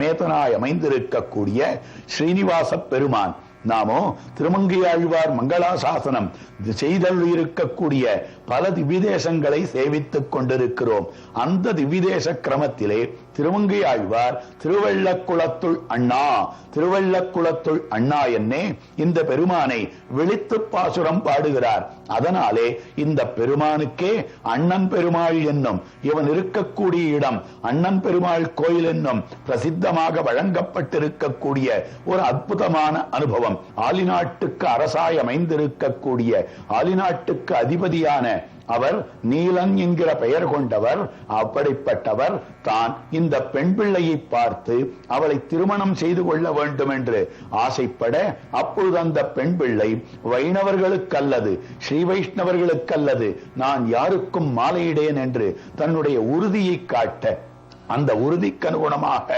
மேதனாய் அமைந்திருக்கக்கூடிய ஸ்ரீனிவாச பெருமான். நாமோ திருமங்கையாழ்வார் மங்களாசாசனம் செய்தருளியிருக்கக்கூடிய பல திவ்யதேசங்களை சேவித்துக் கொண்டிருக்கிறோம். அந்த திவ்யதேச கிரமத்திலே திருமங்கையாழ்வார் திருவள்ளக்குளத்துள் அண்ணா என்னே இந்த பெருமானை விழித்து பாசுரம் பாடுகிறார். அதனாலே இந்த பெருமானுக்கே அண்ணன் பெருமாள் என்னும் இவன் இருக்கக்கூடிய இடம் அண்ணன் பெருமாள் கோயில் என்னும் பிரசித்தமாக வழங்கப்பட்டிருக்கக்கூடிய ஒரு அற்புதமான அனுபவம். ஆலிநாட்டுக்கு அரசாய் அமைந்திருக்கக்கூடிய ஆலிநாட்டுக்கு அதிபதியான அவர் நீலன் என்கிற பெயர் கொண்டவர். அப்படிப்பட்டவர் தான் இந்த பெண் பிள்ளையை பார்த்து அவளை திருமணம் செய்து கொள்ள வேண்டும் என்று ஆசைப்பட, அப்பொழுது அந்த பெண் பிள்ளை வைணவர்களுக்கல்லது ஸ்ரீ வைஷ்ணவர்களுக்கல்லது நான் யாருக்கும் மாலையிடேன் என்று தன்னுடைய உறுதியை காட்ட, அந்த உறுதிக்கு அனுகுணமாக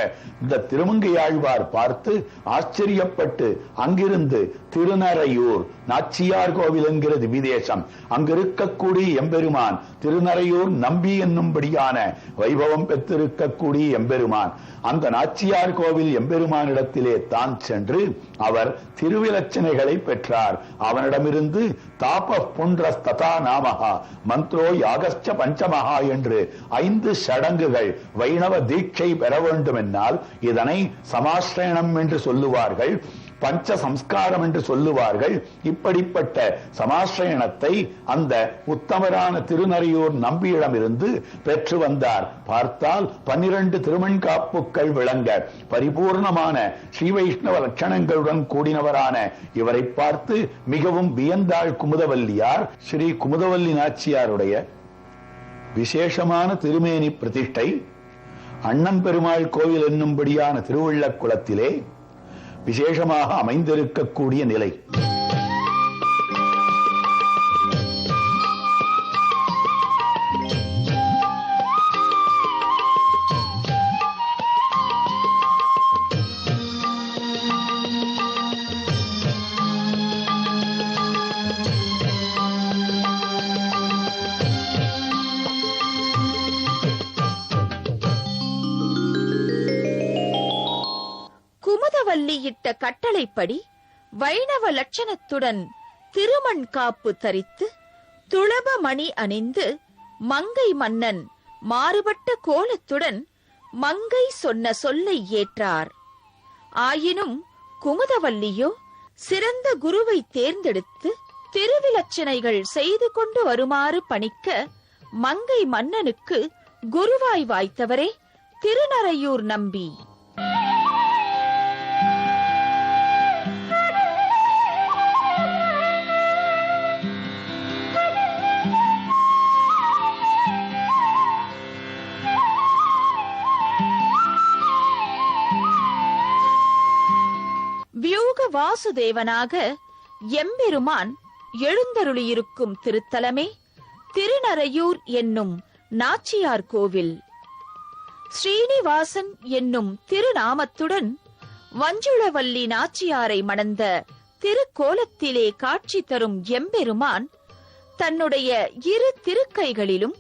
இந்த திருமங்கையாழ்வார் பார்த்து ஆச்சரியப்பட்டு அங்கிருந்து திருநறையூர் நாச்சியார் கோவில் என்கிற திவ்யதேசம் அங்கிருக்கக்கூடிய எம்பெருமான் திருநறையூர் நம்பி என்னும்படியான வைபவம் பெற்றிருக்கக்கூடிய எம்பெருமான் அந்த நாச்சியார் கோவில் எம்பெருமானிடத்திலே தான் சென்று அவர் திருவிலட்சணைகளை பெற்றார். அவனிடமிருந்து தாப புண்ட்ரஸ்ததா நாமஹா மந்த்ரோ யாகஸ்ச பஞ்சமஹா என்று 5 சடங்குகள் வைணவ தீட்சை பெற வேண்டும் என்னால் இதனை சமாஸ்ரயணம் என்று சொல்லுவார்கள், பஞ்ச சம்ஸ்காரம் என்று சொல்லுவார்கள். இப்படிப்பட்ட சமாஸ்ரயணத்தை அந்த உத்தமரான திருநறையூர் நம்பியிடமிருந்து பெற்று வந்தார். பார்த்தால் 12 திருமண்காப்புக்கள் விளங்க பரிபூர்ணமான ஸ்ரீ வைஷ்ணவ லட்சணங்களுடன் கூடினவரான இவரை பார்த்து மிகவும் வியந்தாள் குமுதவல்லியார். ஸ்ரீ குமுதவல்லி நாச்சியாருடைய விசேஷமான திருமேனி பிரதிஷ்டை அண்ணன் பெருமாள் கோவில் என்னும்படியான திருவள்ளக்குளத்திலே விசேஷமாக அமைந்திருக்கக்கூடிய நிலை. குமுதவல்லியிட்ட கட்டளைப்படி வைணவ லட்சணத்துடன் திருமண் காப்பு தரித்து துளப மணி அணிந்து மங்கை மன்னன் மாறுபட்ட கோலத்துடன் மங்கை சொன்ன சொல்லை ஏற்றார். ஆயினும் குமுதவல்லியோ சிறந்த குருவை தேர்ந்தெடுத்து திருவிலட்சணைகள் செய்து கொண்டு வருமாறு பணிக்க மங்கை மன்னனுக்கு குருவாய் வாய்த்தவரே திருநறையூர் நம்பி. வியூக வாசுதேவனாக எம்பெருமான் எழுந்தருளியிருக்கும் திருத்தலமே திருநறையூர் என்னும் நாச்சியார் கோவில். ஸ்ரீனிவாசன் என்னும் திருநாமத்துடன் வஞ்சுளவல்லி நாச்சியாரை மணந்த திருக்கோலத்திலே காட்சி தரும் எம்பெருமான் தன்னுடைய 2 திருக்கைகளிலும்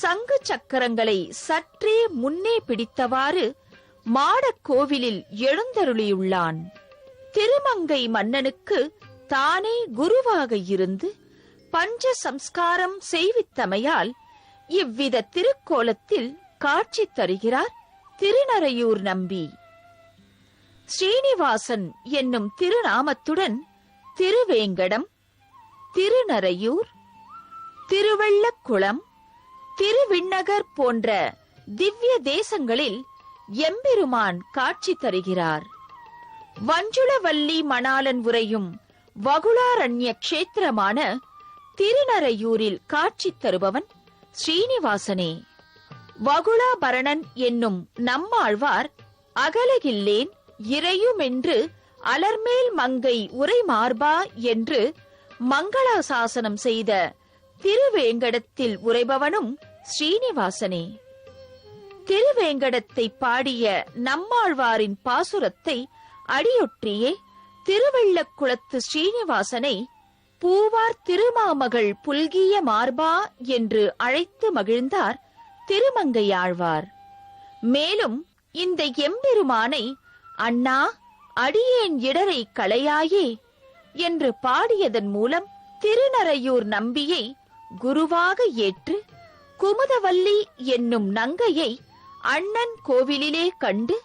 சங்கு சக்கரங்களை சற்றே முன்னே பிடித்தவாறு மாடக் கோவிலில் எழுந்தருளியுள்ளான். திருமங்கை மன்னனுக்கு தானே குருவாக இருந்து பஞ்ச சம்ஸ்காரம் செய்வித்தமையால் இவ்வித திருக்கோலத்தில் காட்சி தருகிறார் திருநறையூர் நம்பி. ஸ்ரீனிவாசன் என்னும் திருநாமத்துடன் திருவேங்கடம், திருநறையூர், திருவள்ளக்குளம், திருவிண்ணகர் போன்ற திவ்ய தேசங்களில் எம்பெருமான் காட்சி தருகிறார். வஞ்சுளவல்லி மணாலன் உரையும் வகுளாரண்ய கஷேத்திரமான திருநறையூரில் காட்சி தருபவன் ஸ்ரீனிவாசனே. வகுளாபரணன் என்னும் நம்மாழ்வார் அகலகில்லேன் இறையுமென்று அலர்மேல் மங்கை உரை மார்பா என்று மங்களாசாசனம் செய்த திருவேங்கடத்தில் உரைபவனும் ஸ்ரீனிவாசனே. திருவேங்கடத்தை பாடிய நம்மாழ்வாரின் பாசுரத்தை அடியொற்றியே திருவள்ளக்குளத்து ஸ்ரீனிவாசனை பூவார் திருமாமகள் புல்கிய மார்பா என்று அழைத்து மகிழ்ந்தார் திருமங்கையாழ்வார். மேலும் இந்த எம்பெருமானை அண்ணா அடியேன் இடரை களையாயே என்று பாடியதன் மூலம் திருநறையூர் நம்பியை குருவாக ஏற்று குமுதவல்லி என்னும் நங்கையை அண்ணன் கோவிலிலே கண்டு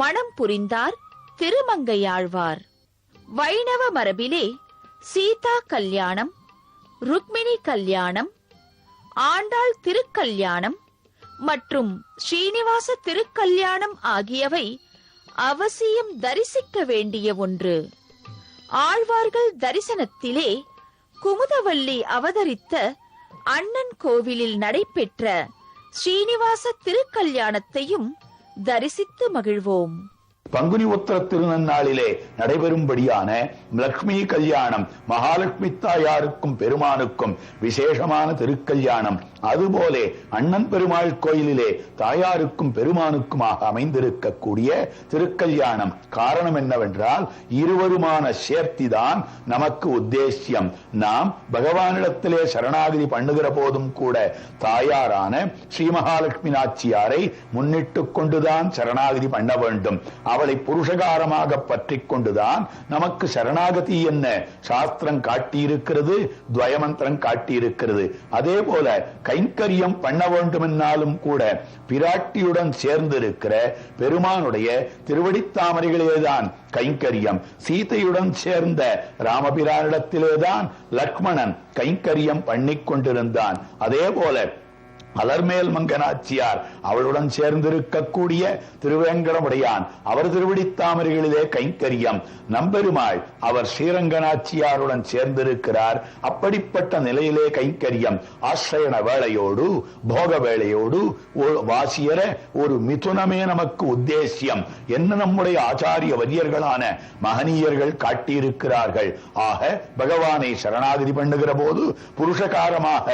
மணம் புரிந்தார் திருமங்கையாழ்வார். வைணவ மரபிலே சீதா கல்யாணம், ருக்மிணி கல்யாணம், ஆண்டாள் திருக்கல்யாணம் மற்றும் ஸ்ரீனிவாச திருக்கல்யாணம் ஆகியவை அவசியம் தரிசிக்க வேண்டிய ஒன்று. ஆழ்வார்கள் தரிசனத்திலே குமுதவல்லி அவதரித்த அண்ணன் கோவிலில் நடைபெற்ற ஸ்ரீனிவாச திருக்கல்யாணத்தையும் தரிசித்து மகிழ்வோம். பங்குனி உத்திர திருநன்னாளிலே நடைபெறும்படியான லட்சுமி கல்யாணம், மகாலட்சுமி தாயாருக்கும் பெருமானுக்கும் விசேஷமான திருக்கல்யாணம், அதுபோல அண்ணன் பெருமாள் கோயிலிலே தாயாருக்கும் பெருமானுக்குமாக அமைந்திருக்கக்கூடிய திருக்கல்யாணம். காரணம் என்னவென்றால், இருவருமான சேர்த்திதான் நமக்கு உத்தேசியம். நாம் பகவானிடத்திலே சரணாகதி பண்ணுகிற போதும் கூட தாயாரான ஸ்ரீ மகாலட்சுமி நாச்சியாரை முன்னிட்டுக் கொண்டுதான் சரணாகதி பண்ண வேண்டும். அவளை புருஷகாரமாக பற்றி கொண்டுதான் நமக்கு சரணாகதி என்ன சாஸ்திரம் காட்டியிருக்கிறது, துவயமந்திரம் காட்டியிருக்கிறது. அதே போல கைங்கரியம் பண்ண வேண்டுமென்னாலும் கூட பிராட்டியுடன் சேர்ந்திருக்கிற பெருமானுடைய திருவடித்தாமரைகளிலேதான் கைங்கரியம். சீதையுடன் சேர்ந்த ராமபிரானிடத்திலேதான் லக்ஷ்மணன் கைங்கரியம் பண்ணிக் கொண்டிருந்தான். அதே போல அலர்மேல் மங்கனாச்சியார் அவளுடன் சேர்ந்திருக்கக்கூடிய திருவேங்கடமுடையான் அவர் திருவடித்தாமரைகளிலே கைங்கரியம். நம்பெருமாள் அவர் ஸ்ரீரங்கநாச்சியாருடன் சேர்ந்திருக்கிறார். அப்படிப்பட்ட நிலையிலே கைங்கரியம். ஆசிரியன வேளையோடு போக வேளையோடு வாசியர ஒரு மிதுனமே நமக்கு உத்தேசியம் என்ன நம்முடைய ஆச்சாரிய வரியர்களான மகனீயர்கள் காட்டியிருக்கிறார்கள். ஆக பகவானை சரணாகதி பண்ணுகிற போது புருஷகாரமாக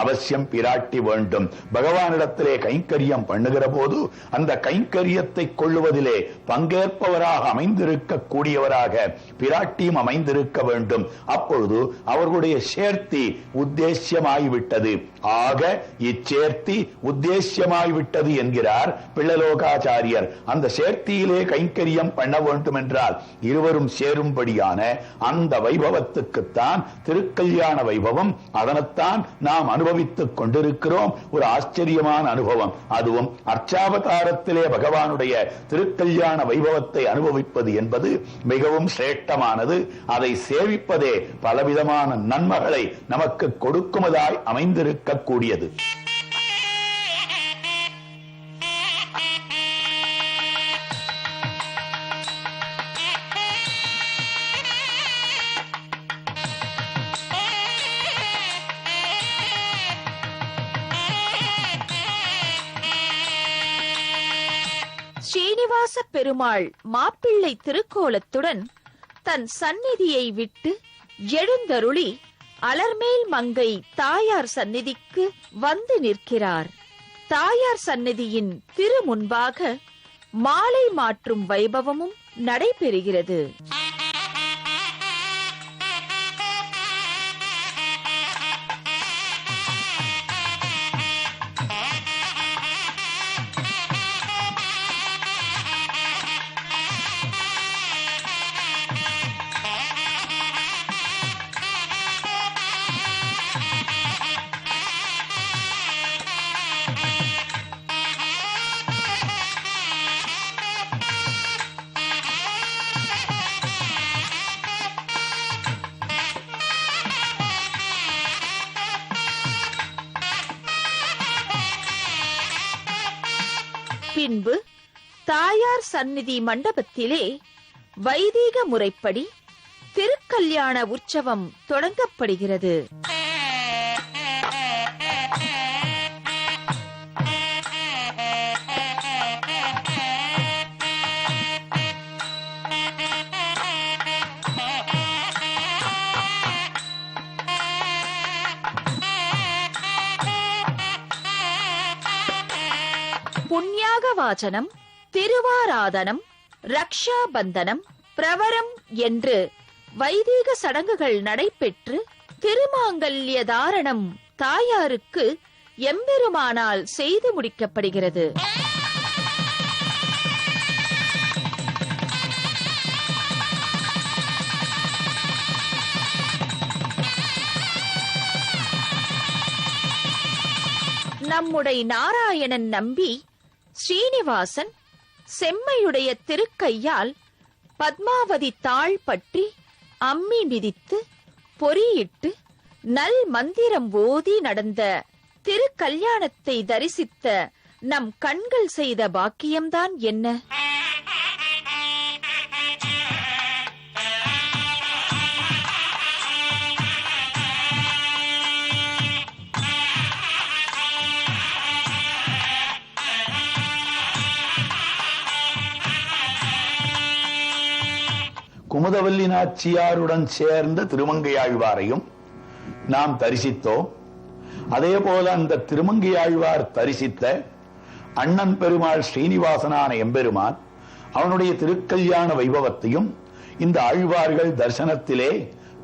அவசியம் பிராட்டி வேண்டும். பகவானிடத்திலே கைங்கரியம் பண்ணுகிற போது அந்த கைங்கரியத்தை கொள்ளுவதிலே பங்கேற்பவராக அமைந்திருக்க கூடியவராக பிராட்டியும் அமைந்திருக்க வேண்டும். அப்பொழுது அவர்களுடைய சேர்த்தி உத்தேசியமாய்விட்டது. ஆக இச்சேர்த்தி உத்தேசியமாய்விட்டது என்கிறார் பிள்ளலோகாச்சாரியர். அந்த சேர்த்தியிலே கைங்கரியம் பண்ண வேண்டும் என்றால் இருவரும் சேரும்படியான அந்த வைபவத்துக்குத்தான் திருக்கல்யாண வைபவம். அதனைத்தான் நாம் அனுபவித்துக் கொண்டிருக்கிறோம். ஒரு ஆச்சரியமான அனுபவம். அதுவும் அர்ச்சாவதாரத்திலே பகவானுடைய திருக்கல்யாண வைபவத்தை அனுபவிப்பது என்பது மிகவும் சிரேஷ்டமானது. அதை சேவிப்பதே பலவிதமான நன்மைகளை நமக்கு கொடுக்குமதாய் அமைந்திருக்கக்கூடியது. ஸ்ரீனிவாச பெருமாள் மாப்பிள்ளை திருக்கோலத்துடன் தன் சந்நிதியை விட்டு எழுந்தருளி அலர்மேல் மங்கை தாயார் சந்நிதிக்கு வந்து நிற்கிறார். தாயார் சந்நிதியின் திரு முன்பாக மாலை மாற்றும் வைபவமும் நடைபெறுகிறது. பின்பு தாயார் சந்நிதி மண்டபத்திலே வைதீக முறைப்படி திருக்கல்யாண உற்சவம் தொடங்கப்படுகிறது. புண்ணியாக வாசனம், திருவாராதனம், ரக்ஷாபந்தனம், பிரவரம் என்று வைதீக சடங்குகள் நடைபெற்று திருமாங்கல்ய தாரணம் தாயாருக்கு எம்பெருமானால் செய்து முடிக்கப்படுகிறது. நம்முடைய நாராயணன் நம்பி ஸ்ரீனிவாசன் செம்மையுடைய திருக்கையால் பத்மாவதி தாள் பற்றி அம்மி மிதித்து பொறியிட்டு நல் மந்திரம் ஓதி நடந்த திருக்கல்யாணத்தை தரிசித்த நம் கண்கள் செய்த பாக்கியம்தான் என்ன? குமுதவல்லி நாச்சியாருடன் சேர்ந்த திருமங்கையாழ்வாரையும் நாம் தரிசித்தோம். அதே போல அந்த திருமங்கையாழ்வார் தரிசித்த அண்ணன் பெருமாள் ஸ்ரீனிவாசனான எம்பெருமான் அவனுடைய திருக்கல்யாண வைபவத்தையும் இந்த ஆழ்வார்கள் தரிசனத்திலே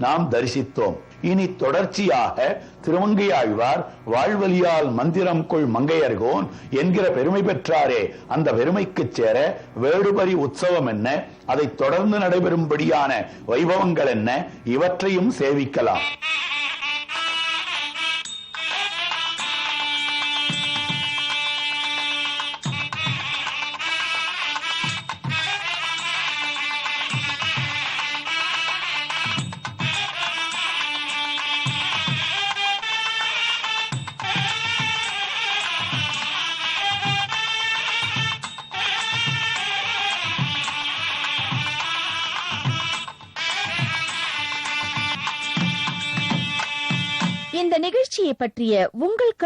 நாம் தரிசித்தோம். இனி தொடர்ச்சியாக திருமங்கையாழ்வார் வாழ்வலியால் மந்திரம் கொள் மங்கையர்கோன் என்கிற பெருமை பெற்றாரே, அந்த பெருமைக்கு சேர வேடுபரி உற்சவம் என்ன, அதை தொடர்ந்து நடைபெறும்படியான வைபவங்கள் என்ன, இவற்றையும் சேவிக்கலாம். இந்த நிகழ்ச்சியை பற்றிய உங்கள்